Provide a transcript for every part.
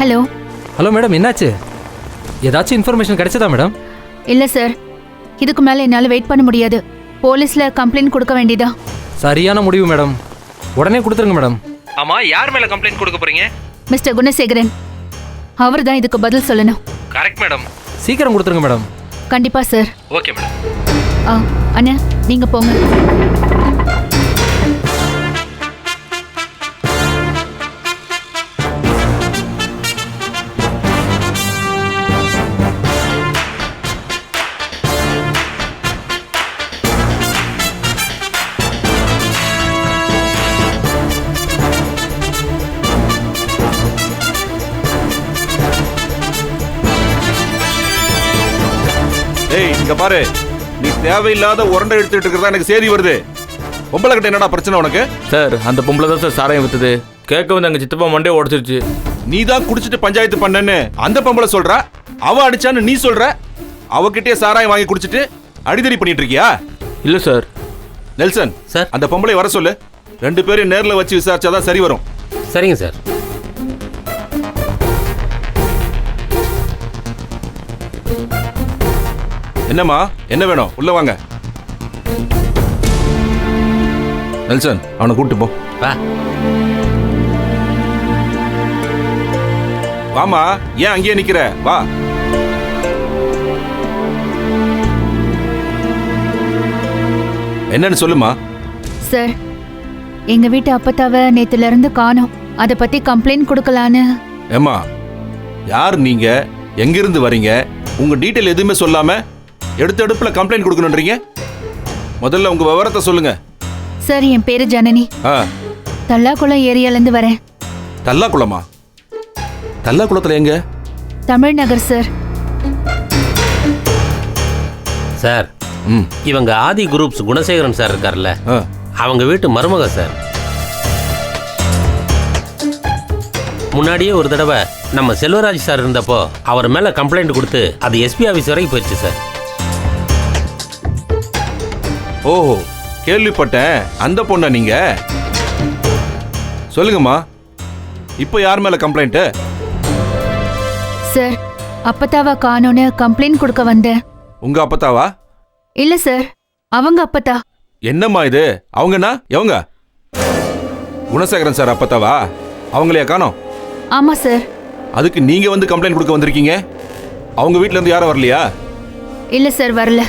Hello. Hello madam, என்னாச்சு? ஏதாச்சும் information கிடைச்சதா மேடம்? இல்ல சார், இதுக்கு மேல என்னால வெயிட் பண்ண முடியாது. போலீஸ்ல கம்ப்ளைண்ட் கொடுக்க வேண்டியதா? சரியான முடிவு மேடம், உடனே கொடுத்துருங்க மேடம். ஆமா, யார் மேல கம்ப்ளைண்ட் கொடுக்க போறீங்க? மிஸ்டர் குணசேகரன், அவர் தான் இதுக்கு பதில் சொல்லணும். கரெக்ட் மேடம், சீக்கிரம் கொடுத்துருங்க மேடம். கண்டிப்பா சார். Okay madam. அண்ணா நீங்க போங்க. ஏய், இங்க பாரு, நீ தேவையில்லாத உரண்டை எடுத்துட்டு இருக்கிறதா எனக்கு செய்தி வருது. பொம்பளை கிட்ட என்னடா பிரச்சனை உனக்கு? சார், அந்த பொம்பளை தான் சார் சாராயம் வித்துது. கேட்க வந்து அங்க சித்தப்பா மண்டே உடச்சிருச்சு. நீ தான் குடிச்சிட்டு பஞ்சாயத்து பண்ணன்னு அந்த பொம்பளை சொல்றா. அவ அடிச்சான்னு நீ சொல்ற. அவகிட்டே சாராயம் வாங்கி குடிச்சிட்டு அடிதடி பண்ணிட்டு இருக்கியா? இல்ல சார். நெல்சன் சார், அந்த பொம்பளை வர சொல்லு. 2 பேரும் நேர்ல வச்சு விசாரிச்சாதான் சரி வரும். சரிங்க சார். என்னம்மா, என்ன வேணும்? உள்ள வாங்க. நெல்சன், அவனை கூப்பிட்டு போ. வாமா, ஏன் அங்கேயே நிக்கிற? வா. என்னன்னு சொல்லுமா. சார், எங்க வீட்டு அப்பத்தாவ நேத்துல இருந்து காணோம். அத பத்தி கம்ப்ளைண்ட் கொடுக்கலான்னு. ஏம்மா, யார் நீங்க? எங்கிருந்து வரீங்க? உங்க டீட்டெயில் எதுவுமே சொல்லாம எடுத்த எடுப்புல கம்ப்ளைண்ட் கொடுக்கணும்ன்றீங்க. முதல்ல உங்க விவரத்தை சொல்லுங்க. சார், என் பேரு ஜனனி. தல்லாக்குளம் ஏரியால இருந்து வரேன். தல்லாக்குளமா? தல்லாக்குளத்துல எங்க? தமிழ் நகர் சார். சார், இவங்க ஆதி குரூப்ஸ் குணசேகரன் சார் இருக்கார்ல, அவங்க வீட்டு மருமக சார். முன்னாடியே ஒரு தடவை நம்ம செல்வராஜ் சார் இருந்தப்போ அவர் மேல கம்ப்ளைண்ட் கொடுத்து அது எஸ்பி ஆஃபீஸ் வரைக்கும் போயிடுச்சு சார். ஓஹோ, கேள்விப்பட்டேன். அந்த பொண்ணா நீங்க? சொல்லுங்கம்மா, இப்போ யார் மேல கம்ப்ளைண்ட்? சார், அப்பத்தாவ காணோன்னு கம்ப்ளைண்ட் கொடுக்க வந்தேன். உங்க அப்பத்தாவா? இல்ல சார், அவங்க அப்பத்தா. என்னம்மா இது? அவங்கன்னா எவங்க? குணசேகரன் சார் அப்பத்தாவா? அவங்களையா காணோம்? ஆமா சார். அதுக்கு நீங்க வந்து கம்ப்ளைண்ட் கொடுக்க வந்திருக்கீங்க? அவங்க வீட்ல இருந்து யாரும் வரலையா? இல்ல சார், வரல.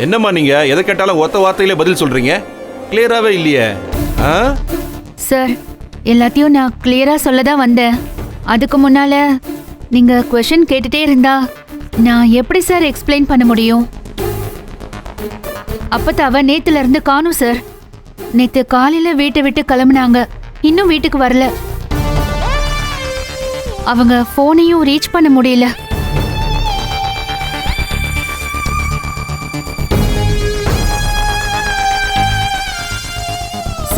என்னம்மா நீங்க எதை கேட்டாலும் ஒத்த வார்த்தையில பதில் சொல்றீங்க? கிளியராவே இல்லையே. சார், எல்லாத்தையும் நான் கிளியரா சொல்லதான் வந்தேன். அதுக்கு முன்னால நீங்க क्वेश्चन கேட்டுட்டே இருந்தா நான் எப்படி சார் எக்ஸ்பிளைன் பண்ண முடியும்? அப்பத்தாவ நேத்துல இருந்து காணோம் சார். நேத்து காலையில வீட்டை விட்டு கிளம்புனாங்க, இன்னும் வீட்டுக்கு வரல. அவங்க போனையும் ரீச் பண்ண முடியல.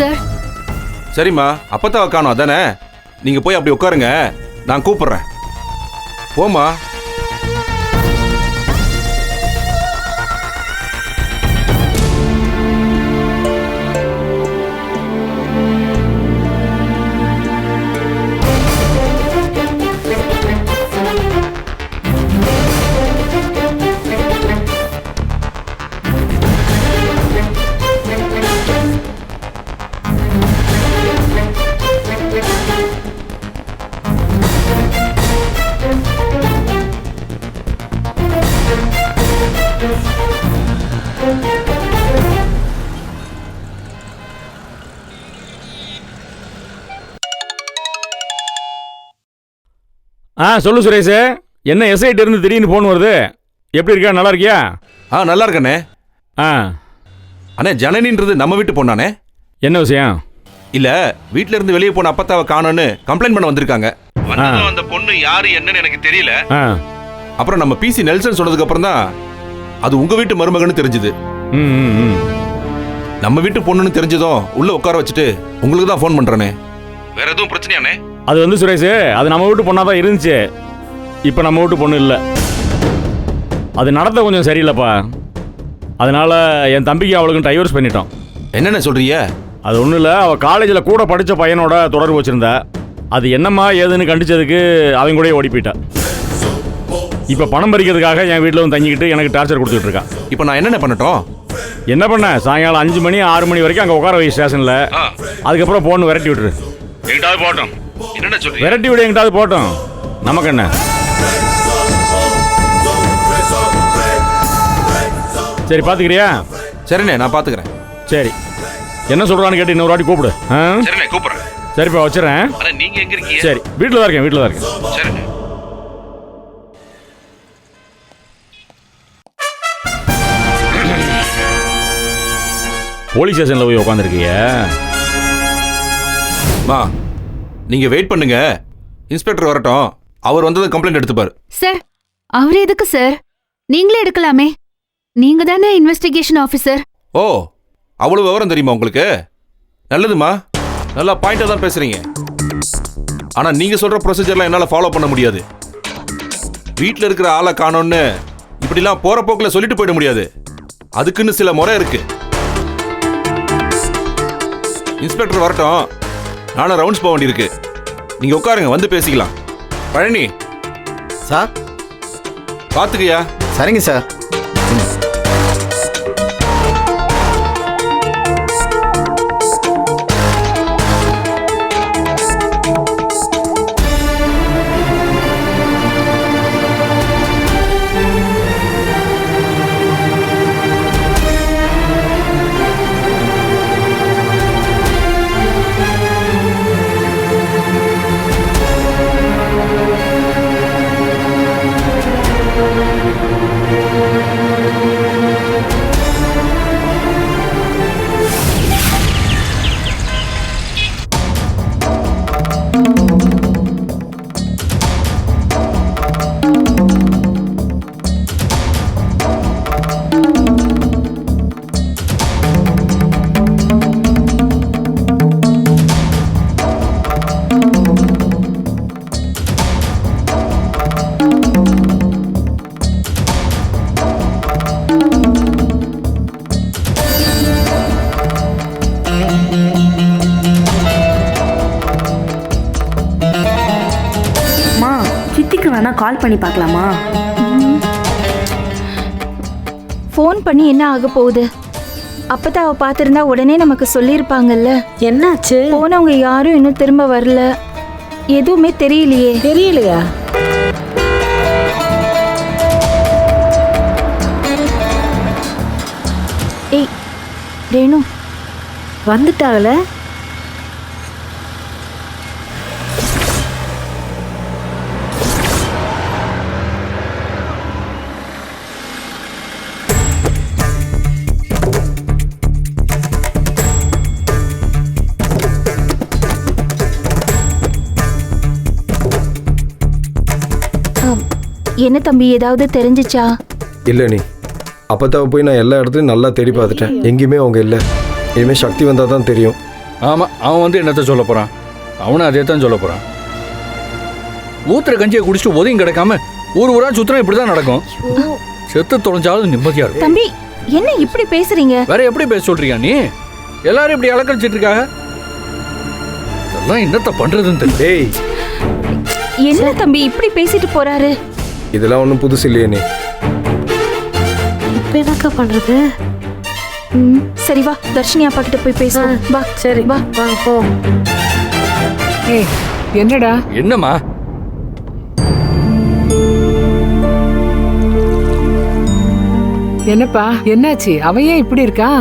சார். சரிம்மா, அப்பத்தாவ காணோம் அதானே? நீங்க போய் அப்படி உட்காருங்க, நான் கூப்பிடுறேன். போமா. சொல்லு சுரேஷ், என்ன எஸ்ஐடி இருந்து திடீர்னு போன் வருது? எப்படி இருக்கா? நல்லா இருக்கியா? நல்லா இருக்கண்ணே. அண்ணே, ஜனனின்றது நம்ம வீட்டு பொண்ணானே? என்ன விஷயம்? இல்ல, வீட்ல இருந்து வெளியே போன அப்பத்தாவ காணோன்னு கம்ப்ளைண்ட் பண்ண வந்திருக்காங்க. அந்த பொண்ணு யாரு என்னன்னு எனக்கு தெரியல. அப்புறம் நம்ம பிசி நெல்சன் சொன்னதுக்கு அப்புறம் தான் அது உங்க வீட்டு மருமகன்னு தெரிஞ்சது. நம்ம வீட்டு பொண்ணுன்னு தெரிஞ்சதும் உள்ள உட்கார வச்சுட்டு உங்களுக்கு தான் ஃபோன் பண்றேனே. வேற எதுவும் பிரச்சனையானே? அது வந்து சுரேஷ், அது நம்ம வீட்டு பொண்ணா தான் இருந்துச்சு. இப்போ நம்ம வீட்டு பொண்ணு இல்லை. அது நடத்த கொஞ்சம் சரியில்லைப்பா. அதனால என் தம்பிக்கு அவளுக்கும் டைவர்ஸ் பண்ணிட்டோம். என்னென்ன சொல்றீங்க? அது ஒன்றும் இல்லை, அவள் காலேஜில் கூட படித்த பையனோட தொடர்பு வச்சுருந்தா. அது என்னம்மா ஏதுன்னு கண்டிச்சதுக்கு அவங்க கூடயே ஓடி போயிட்டா. இப்போ பணம் பறிக்கிறதுக்காக என் வீட்டில் வந்து தங்கிக்கிட்டு எனக்கு டார்ச்சர் கொடுத்துட்டு இருக்கான். இப்போ நான் என்னென்ன பண்ணட்டும்? என்ன பண்ண, சாயங்காலம் 5 மணி 6 மணி வரைக்கும் அங்கே உட்கார வை ஸ்டேஷனில். அதுக்கப்புறம் போன்னு விரட்டி விட்டுரு. எங்கிட்டாவது போட்டோம். என்னென்ன சொல்றீங்க? விரட்டி விட எங்கிட்டாவது போட்டோம். நமக்கு என்ன? சரி பார்த்துக்கிறியா? சரிண்ணே, நான் பார்த்துக்கிறேன். சரி, என்ன சொல்கிறான்னு கேட்டு இன்னொரு வாட்டி கூப்பிடு. சரிண்ணே, கூப்பிட்றேன். சரிப்பா வச்சுறேன். நீங்க எங்க இருக்கீங்க? சரி, வீட்டில் தான் இருக்கேன், வீட்டில் தான் இருக்கேன். சரிண்ணே. போலீஸ் ஸ்டேஷனில் போய் உட்காந்துருக்கீங்க. மா, நீங்க வெயிட் பண்ணுங்க, இன்ஸ்பெக்டர் வரட்டும். அவர் வந்தது கம்ப்ளைண்ட் எடுத்துப்பாரு. சார், அவர் எதுக்கு சார்? நீங்களே எடுக்கலாமே. நீங்க தானே இன்வெஸ்டிகேஷன் ஆஃபீஸர். ஓ, அவ்வளவு விவரம் தெரியுமா உங்களுக்கு? நல்லதுமா, நல்லா பாயிண்டா தான் பேசுறீங்க. ஆனா நீங்க சொல்ற ப்ரொசீஜர்லாம் என்னால ஃபாலோ பண்ண முடியாது. வீட்டில் இருக்கிற ஆளை காணோன்னு இப்படிலாம் போற போக்குல சொல்லிட்டு போயிட முடியாது. அதுக்குன்னு சில முறை இருக்கு. இன்ஸ்பெக்டர் வரட்டும், நானும் ரவுண்ட்ஸ் போக வேண்டியிருக்கு. நீங்க உட்காருங்க, வந்து பேசிக்கலாம். பழனி சார். பாத்துக்கியா? சரிங்க சார். கால் பண்ணி பார்க்கலாமா? ஃபோன் பண்ணி என்ன ஆக போகுது? அப்பதான் அவ பார்த்திருந்தா உடனே நமக்கு சொல்லியிருப்பாங்கல்ல. என்னாச்சு? போனவங்க யாரும் இன்னும் திரும்ப வரல. எதுவுமே தெரியலையே. தெரியலையா? ஏய் ரேணு, வந்துட்டாங்களே. என்ன தம்பி, ஏதாவது தெரிஞ்சிச்சா? இல்லை நீ அப்பத்தாவை போய் நான் எல்லா இடத்துலையும் நல்லா தேடி பார்த்துட்டேன். எங்கேயுமே அவங்க இல்லை. இனிமேல் சக்தி வந்தால் தான் தெரியும். ஆமாம், அவன் வந்து என்னத்த சொல்ல போகிறான்? அவனும் அதே தான் சொல்ல போகிறான். ஊத்துற கஞ்சியை குடிச்சிட்டு ஒதையும் கிடைக்காம ஊர் ஊரா சுத்திரம் இப்படி தான் நடக்கும். செத்து தொலைஞ்சாலும் நிம்மதியாக இருக்கும். தம்பி, என்ன இப்படி பேசுறீங்க? வேற எப்படி பேச சொல்றியா நீ? எல்லாரும் இப்படி அலக்கழிச்சிட்டு இருக்காங்க. இதெல்லாம் என்னத்த பண்றதுன்னு தெரியல. டேய், என்ன தம்பி இப்படி பேசிட்டு போறாரு? இதெல்லாம் ஒன்றும் புதுசு இல்லையே நீ. இப்போ என்னக்கா பண்றது? சரி வா, தர்ஷினி அப்பா கிட்ட போய் பேசுவோம். வா. சரி வா வாங்க போ. ஏய் என்னடா? என்னம்மா? என்னப்பா என்னாச்சு? அவன் ஏன் இப்படி இருக்கா?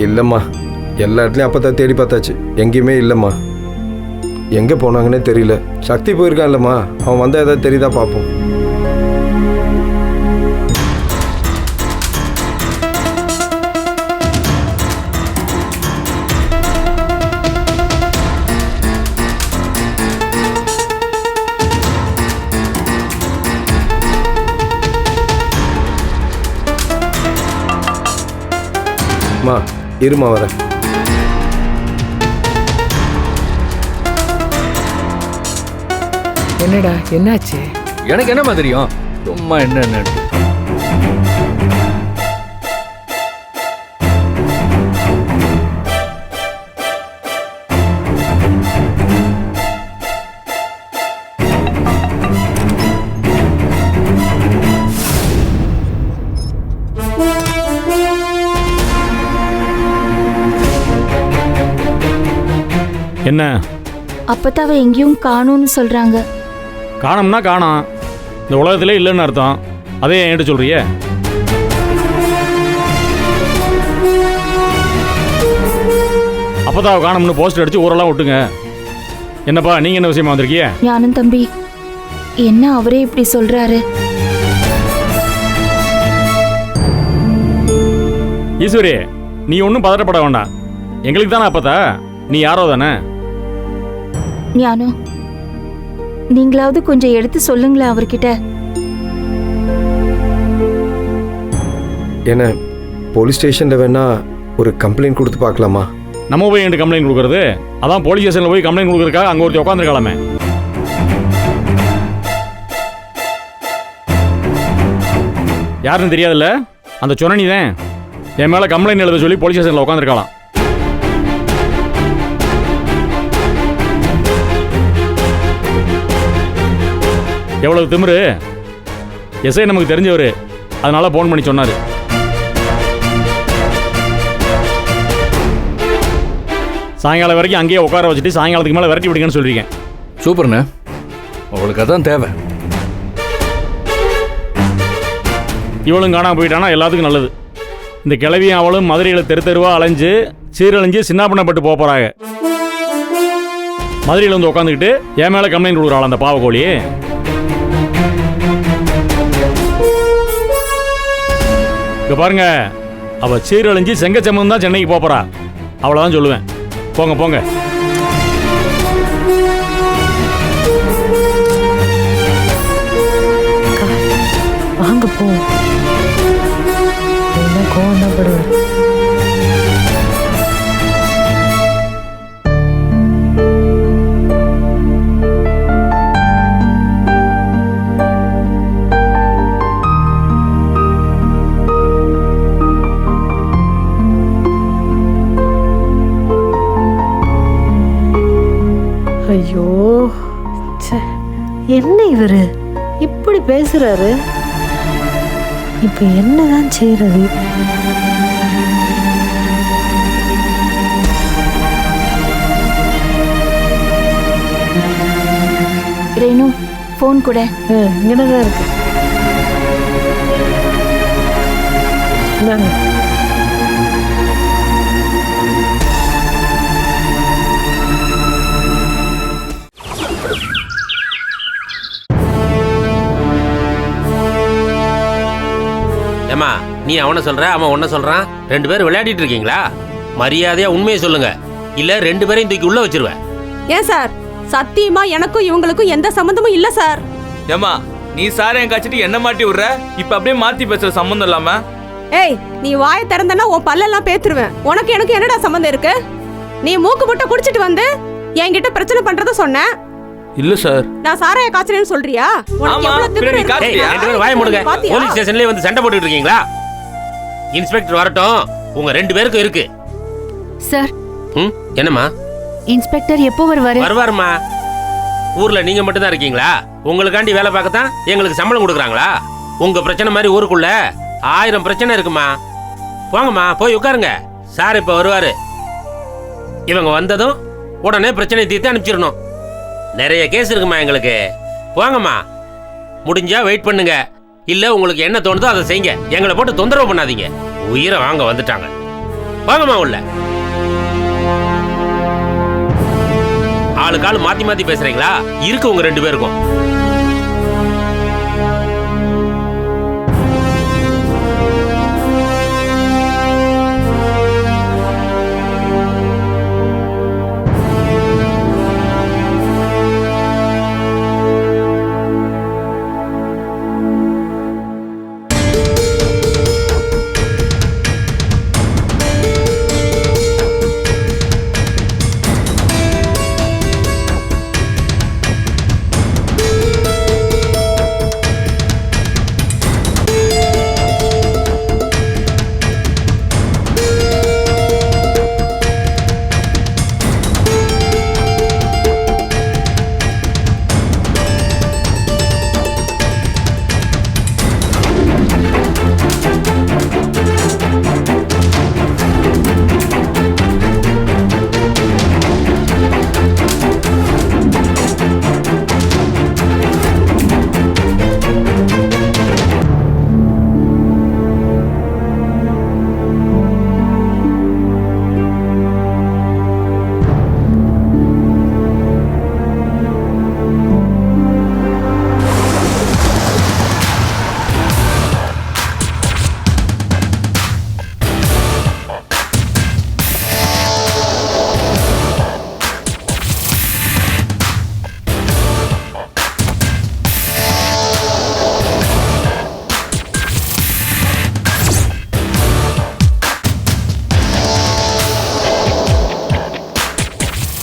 இல்லைம்மா, எல்லா இடத்துலையும் அப்பத்தான் தேடி பார்த்தாச்சு, எங்கேயுமே இல்லைம்மா. எங்கே போனாங்கன்னே தெரியல. சக்தி போயிருக்கான் இல்லைம்மா, அவன் வந்தால் ஏதாவது தெரியுதா பார்ப்போம். அம்மா இருமா வரேன். என்னடா என்னாச்சு? எனக்கு என்னம்மா தெரியும்? சும்மா என்ன என்ன அப்பத்தாவை எங்கேயும் காணும்னு சொல்றாங்க. காணோம்னா காணோம், இந்த உலகத்திலே இல்லைன்னு அர்த்தம். அதே என்கிட்ட சொல்றியே? அப்பதாவை காணோம்னு போஸ்டர் அடிச்சு ஊரெல்லாம் விட்டுங்க. என்னப்பா நீங்க என்ன விஷயமா வந்திருக்கீங்க? ஞானம் தம்பி, என்ன அவரே இப்படி சொல்றாரு? ஈஸ்வரி, நீ ஒன்றும் பதட்டப்பட வேண்டாம். எங்களுக்கு தானே அப்பதா, நீ யாரோ தானே. ஞானம், நீங்களாவது கொஞ்சம் எடுத்து சொல்லுங்களேன் அவர்கிட்ட. என்ன போலீஸ் ஸ்டேஷனில் வேணா ஒரு கம்ப்ளைண்ட் கொடுத்து பார்க்கலாமா? நம்ம போய் என்கிட்ட கம்ப்ளைண்ட் கொடுக்குறது? அதான் போலீஸ் ஸ்டேஷனில் போய் கம்ப்ளைண்ட் கொடுக்குறதுக்காக அங்கே ஒருத்தர் உட்காந்துருக்கலாமே. யாருன்னு தெரியாதுல்ல, அந்த சொன்னி தான் என் மேலே கம்ப்ளைண்ட் எழுத சொல்லி போலீஸ் ஸ்டேஷனில் உட்காந்துருக்கலாம். எவ்வளவு திமிரு! எஸ்ஐ நமக்கு தெரிஞ்சவர், அதனால ஃபோன் பண்ணி சொன்னார். சாயங்காலம் வரைக்கும் அங்கேயே உட்கார வச்சுட்டு சாயங்காலத்துக்கு மேலே விரட்டி விடுங்கன்னு சொல்லியிருக்கேன். சூப்பர்ண்ணே, அவளுக்கு அதான் தேவை. இவளும் காணாமல் போயிட்டானா எல்லாத்துக்கும் நல்லது. இந்த கிழவியும் அவளும் மதுரையில் தெரு தெருவாக அலைஞ்சு சீரழிஞ்சு சின்னாப்பண்ணப்பட்டு போகிறாங்க. மதுரையில் வந்து உட்காந்துக்கிட்டு என் மேலே கம்ப்ளைண்ட் கொடுக்குறாள் அந்த பாவக்கோழி. இங்கே பாருங்க, அவள் சீரழிஞ்சு செங்கச்சம்மன் தான் சென்னைக்கு போகிறா. அவ்வளோதான் சொல்லுவேன். போங்க போங்க. வாங்க போ. என்ன கோவம் தான் படுவேன். ஐயோ, என்ன இவரு இப்படி பேசுறாரு? இப்ப என்னதான் செய்யறது? ரேணு, போன் கூட. இங்கதான் இருக்கு. இந்தாங்க. ஏமா, நீ அவனை சொல்ற, அவன் உன்ன சொல்றான். ரெண்டு பேரும் விளையாடிட்டு இருக்கீங்களா? மரியாதையா உண்மையை சொல்லுங்க, இல்ல ரெண்டு பேரையும் தூக்கி உள்ள வச்சிருவேன். ஏன் சார், சத்தியமா எனக்கும் இவங்களுக்கும் எந்த சம்பந்தமும் இல்ல சார். ஏமா, நீ சாரையும் காய்ச்சிட்டு என்ன மாட்டி விடுற? இப்ப அப்படியே மாத்தி பேசுற சம்பந்தம் இல்லாம. ஏய், நீ வாயை திறந்தனா உன் பல்லெல்லாம் பேத்துருவேன். உனக்கு எனக்கு என்னடா சம்பந்தம் இருக்கு? நீ மூக்கு முட்டை குடிச்சிட்டு வந்து என்கிட்ட பிரச்சனை பண்றத சொன்ன. இல்ல சார், நான் சாராய காய்ச்சறேன்னு சொல்றியா? உனக்கு எவ்வளவு திமிரு இருக்கு? ஏய், ரெண்டு பேரும் வாயை மூடுங்க. போலீஸ் ஸ்டேஷன்லயே வந்து சண்டை போட்டுட்டு இருக்கீங்களா? இன்ஸ்பெக்டர் வரட்டும், உங்க ரெண்டு பேருக்கும் இருக்கு. சார், என்னம்மா? இன்ஸ்பெக்டர் எப்போ வருவாரு? வருவாருமா. ஊர்ல நீங்க மட்டும் தான் இருக்கீங்களா? உங்களுக்காண்டி வேலை பார்க்கத்தான் எங்களுக்கு சம்பளம் கொடுக்குறாங்களா? உங்க பிரச்சனை மாதிரி ஊருக்குள்ள 1000 பிரச்சனை இருக்குமா. போங்கம்மா, போய் உட்காருங்க. சார் இப்ப வருவாரு. இவங்க வந்ததும் உடனே பிரச்சனை தீர்த்து அனுப்பிச்சிடணும். நிறைய கேஸ் இருக்குமா எங்களுக்கு. போங்கம்மா, முடிஞ்சா வெயிட் பண்ணுங்க. இல்ல உங்களுக்கு என்ன தோணுதோ அதை செய்யுங்க. எங்களை போட்டு தொந்தரவு பண்ணாதீங்க. உயிரை வாங்க வந்துட்டாங்க. போங்கம்மா உள்ள. ஆளுக்கு ஆளு மாத்தி மாத்தி பேசுறீங்களா? இருக்கு உங்க ரெண்டு பேருக்கும்.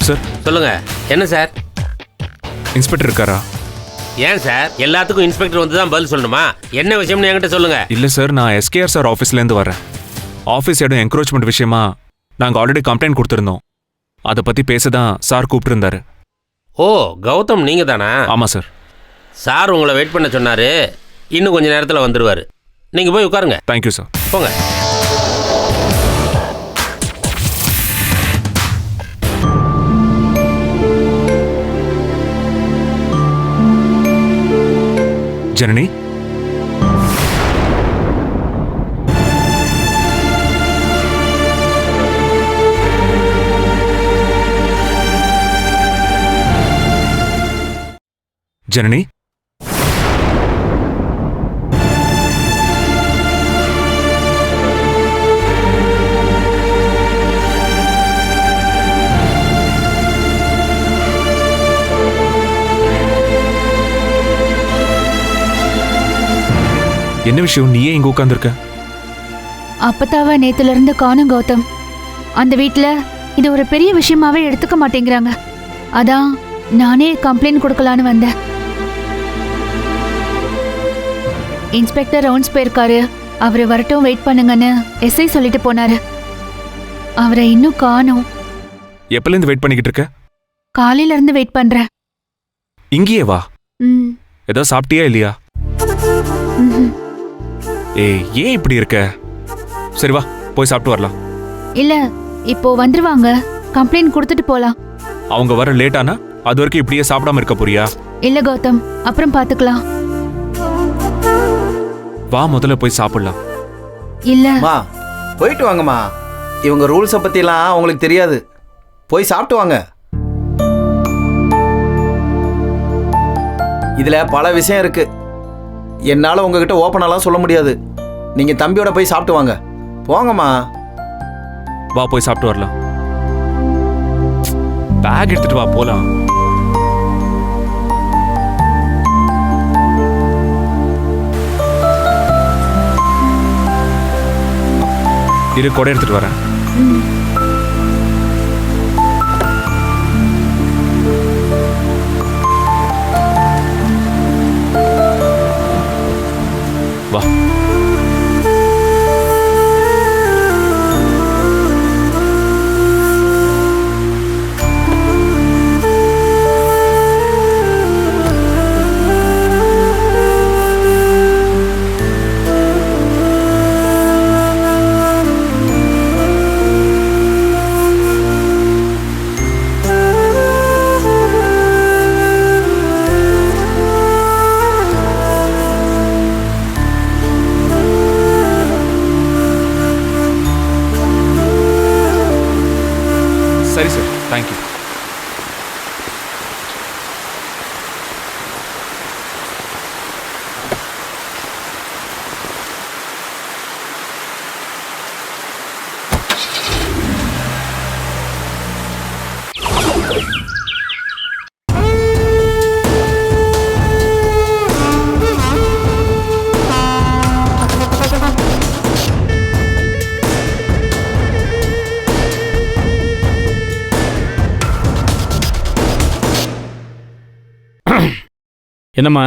சார். சொல்லுங்க. என்ன சார்? இன்ஸ்பெக்டர் இருக்காரா? ஏன் சார் எல்லாத்துக்கும் இன்ஸ்பெக்டர் வந்து தான் பதில் சொல்லணுமா? என்ன விஷயம்னு என்கிட்ட சொல்லுங்க. இல்லை சார், நான் எஸ்கேஆர் சார் ஆஃபீஸ்லேருந்து வரேன். ஆஃபீஸ் இடம் என்க்ரோச்மெண்ட் விஷயமா நாங்கள் ஆல்ரெடி கம்ப்ளைண்ட் கொடுத்துருந்தோம். அதை பற்றி பேச தான் சார் கூப்பிட்டுருந்தாரு. ஓ, கௌதம் நீங்க தானா? ஆமாம் சார். சார் உங்களை வெயிட் பண்ண சொன்னாரு. இன்னும் கொஞ்ச நேரத்தில் வந்துடுவார். நீங்கள் போய் உட்காருங்க. Thank you sir. போங்க. ஜனனி, ஜனனி, என்ன விஷயம்? நீயே இங்க உட்கார்ந்திருக்க? அப்பத்தாவ நேத்துல இருந்து காணும் கௌதம். அந்த வீட்ல இது ஒரு பெரிய விஷயமாவே எடுத்துக்க மாட்டேங்கிறாங்க. அதான் நானே கம்ப்ளைண்ட் கொடுக்கலான்னு வந்தேன். இன்ஸ்பெக்டர் ரவுண்ட்ஸ் போயிருக்காரு. அவரு வரட்டும், வெயிட் பண்ணுங்கன்னு எஸ்ஐ சொல்லிட்டு போனாரு. அவரை இன்னும் காணோம். எப்பல இருந்து வெயிட் பண்ணிக்கிட்டு இருக்க? காலையில இருந்து வெயிட் பண்றேன். இங்கேயே வா. ஏதோ சாப்பிட்டியா இல்லையா? ஏய், ஏன் இப்படி இருக்க? சரி வா, போய் சாப்பிட்டு வரலாம். இல்ல, இப்போ வந்துருவாங்க. கம்ப்ளைண்ட் கொடுத்துட்டு போலாம். அவங்க வர லேட் ஆனா அது வரைக்கும் இப்படியே சாப்பிடாம இருக்க போறியா? இல்ல கௌதம், அப்புறம் பாத்துக்கலாம். வா, முதல்ல போய் சாப்பிடலாம். இல்ல போயிட்டு வாங்கம்மா. இவங்க ரூல்ஸை பத்திலாம் உங்களுக்கு தெரியாது. போய் சாப்பிட்டு வாங்க. இதுல பல விஷயம் இருக்கு. என்னால உங்ககிட்ட ஓப்பனாலாம் சொல்ல முடியாது. நீங்க தம்பியோட போய் சாப்பிட்டு வாங்க. போங்கம்மா. வா, போய் சாப்பிட்டு வரலாம். பேக் எடுத்துட்டு வா, போலாம். இரு, கொடை எடுத்துட்டு வரேன். வா. சரி சார், தேங்க்யூ. என்னம்மா?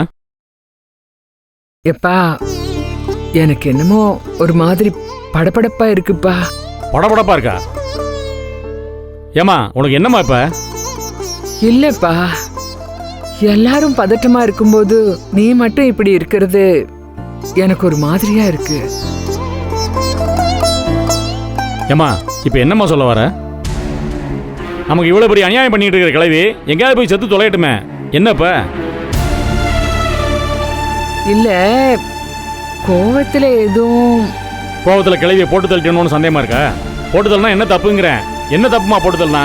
எப்பா, எனக்கு என்னமோ ஒரு மாதிரி படபடப்பா இருக்குப்பா. படபடப்பா இருக்கா? ஏமா, உனக்கு என்னம்மா இப்ப? இல்லப்பா, எல்லாரும் பதட்டமா இருக்கும்போது நீ மட்டும் இப்படி இருக்கிறது எனக்கு ஒரு மாதிரியா இருக்கு. ஏமா, இப்ப என்னம்மா சொல்ல வர? நமக்கு இவ்வளவு பெரிய அநியாயம் பண்ணிட்டு இருக்கிற கிழவி எங்கேயாவது போய் செத்து தொலையட்டுமே. என்னப்ப? இல்ல, கோவத்துல எதுவும். கோவத்துல கிழவியை போட்டு தள்ளிட்டோம்னு சந்தேகமா இருக்கா? போட்டு தள்ளனா என்ன தப்புங்கிறேன். என்ன தப்புமா போட்டு தள்ளனா?